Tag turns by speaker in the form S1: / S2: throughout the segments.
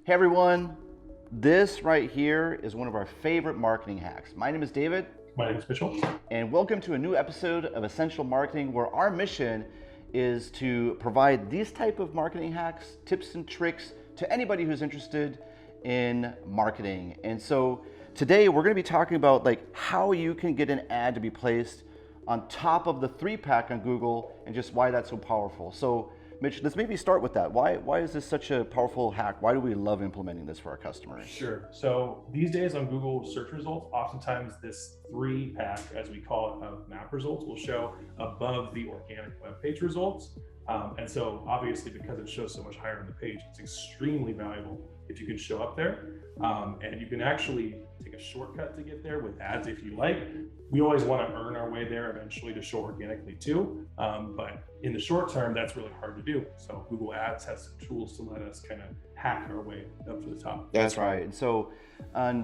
S1: Hey everyone, this right here is one of our favorite marketing hacks. My name is David.
S2: My name is Mitchell.
S1: And welcome to a new episode of Essential Marketing, where our mission is to provide these type of marketing hacks, tips and tricks to anybody who's interested in marketing. And so today we're going to be talking about how you can get an ad to be placed on top of the 3-pack on Google and just why that's so powerful. So Mitch, let's maybe start with that. Why is this such a powerful hack? Why do we love implementing this for our customers?
S2: Sure. So these days on Google search results, oftentimes this 3-pack, as we call it, of map results will show above the organic web page results. And so obviously, because it shows so much higher on the page, it's extremely valuable if you can show up there. And you can actually take a shortcut to get there with ads if you like. We always want to earn our way there eventually to show organically too. But in the short term, that's really hard to do. So Google Ads has some tools to let us kind of hack our way up to the top.
S1: That's right. And so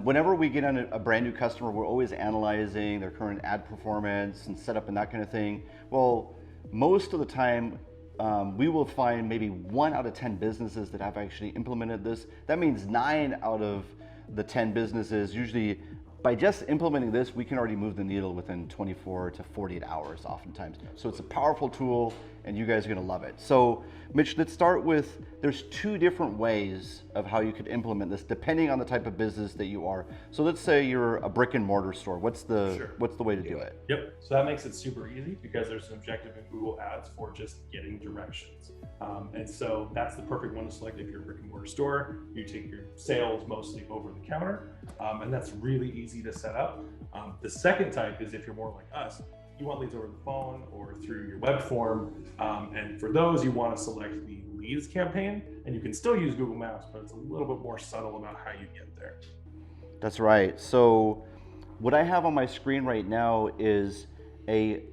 S1: whenever we get on a brand new customer, we're always analyzing their current ad performance and setup and that kind of thing. Well, most of the time, we will find maybe 1 out of 10 businesses that have actually implemented this. That means 9 out of the 10 businesses, usually by just implementing this, we can already move the needle within 24 to 48 hours oftentimes. So it's a powerful tool and you guys are gonna love it. So Mitch, let's start with, there's 2 different ways of how you could implement this depending on the type of business that you are. So let's say you're a brick and mortar store. What's the way to do it?
S2: Yep. So that makes it super easy because there's an objective in Google Ads for just getting directions. And so that's the perfect one to select if you're a brick and mortar store. You take your sales mostly over the counter, and that's really easy to set up. The second type is if you're more like us, you want leads over the phone or through your web form. And for those, you want to select the leads campaign, and you can still use Google Maps, but it's a little bit more subtle about how you get there.
S1: That's right. So what I have on my screen right now is a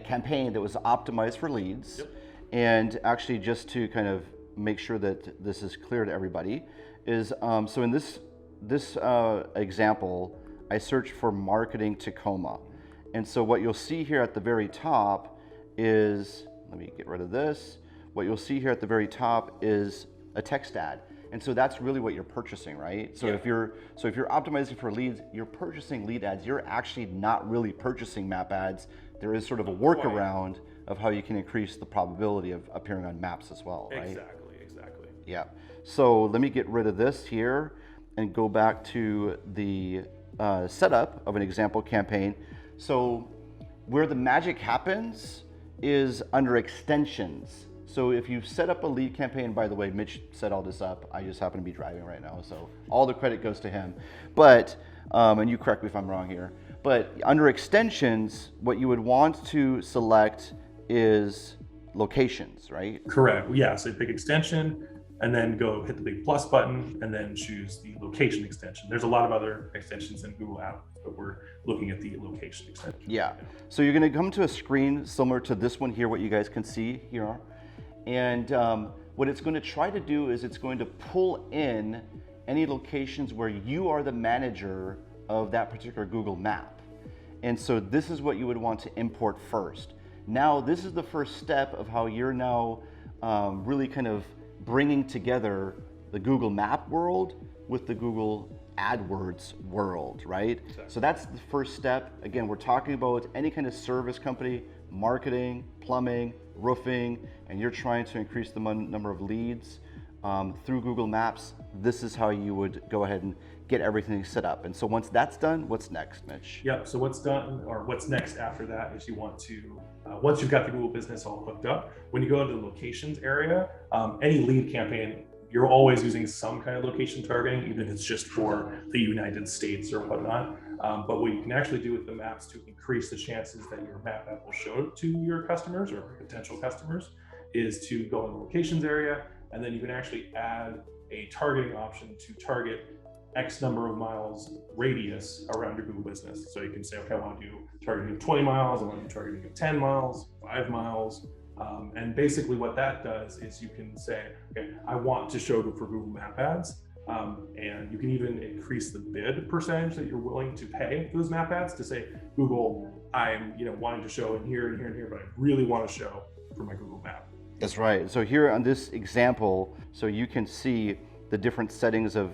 S1: campaign that was optimized for leads.
S2: Yep.
S1: And actually, just to kind of make sure that this is clear to everybody, is so in this example, I searched for marketing Tacoma. And so what you'll see here at the very top is, let me get rid of this. What you'll see here at the very top is a text ad. And so that's really what you're purchasing, right? So if you're optimizing for leads, you're purchasing lead ads. You're actually not really purchasing map ads. There is sort of a workaround of how you can increase the probability of appearing on maps as well, right?
S2: Exactly.
S1: Yeah. So let me get rid of this here and go back to the setup of an example campaign. So where the magic happens is under extensions. So if you set up a lead campaign, by the way, Mitch set all this up. I just happen to be driving right now, so all the credit goes to him. But, and you correct me if I'm wrong here, but under extensions, what you would want to select is locations, right?
S2: Correct. Yeah. So pick extension and then go hit the big plus button and then choose the location extension. There's a lot of other extensions in Google Apps, but we're looking at the location extension.
S1: Yeah. So you're going to come to a screen similar to this one here, what you guys can see here. And what it's going to try to do is it's going to pull in any locations where you are the manager of that particular Google map. And so this is what you would want to import first. Now, this is the first step of how you're now really kind of bringing together the Google Map world with the Google AdWords world, right? Exactly. So that's the first step. Again, we're talking about any kind of service company, marketing, plumbing, roofing, and you're trying to increase the number of leads through Google Maps. This is how you would go ahead and get everything set up. And so once that's done, what's next, Mitch?
S2: Yep. So what's done, or what's next after that, is you want to, once you've got the Google business all hooked up, when you go into the locations area, any lead campaign, you're always using some kind of location targeting, even if it's just for the United States or whatnot. But what you can actually do with the maps to increase the chances that your map app will show to your customers or potential customers is to go in the locations area, and then you can actually add a targeting option to target X number of miles radius around your Google business. So you can say, okay, I want to do targeting of 20 miles, I want to do targeting of 10 miles, 5 miles. And basically what that does is you can say, okay, I want to show for Google Map ads. And you can even increase the bid percentage that you're willing to pay for those map ads to say, Google, I'm wanting to show in here and here and here, but I really want to show for my Google Map.
S1: That's right. So here on this example, so you can see the different settings of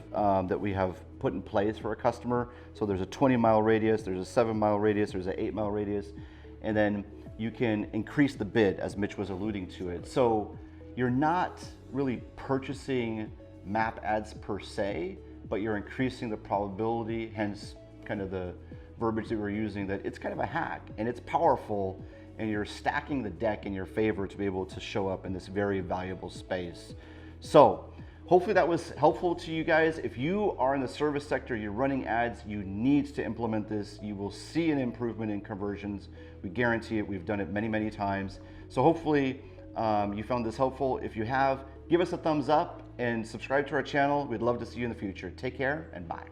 S1: that we have put in place for a customer. So there's a 20-mile radius, there's a 7-mile radius, there's an 8-mile radius, and then you can increase the bid, as Mitch was alluding to it. So you're not really purchasing map ads per se, but you're increasing the probability, hence kind of the verbiage that we're using, that it's kind of a hack and it's powerful, and you're stacking the deck in your favor to be able to show up in this very valuable space. So hopefully that was helpful to you guys. If you are in the service sector, you're running ads, you need to implement this. You will see an improvement in conversions. We guarantee it. We've done it many, many times. So hopefully you found this helpful. If you have, give us a thumbs up and subscribe to our channel. We'd love to see you in the future. Take care and bye.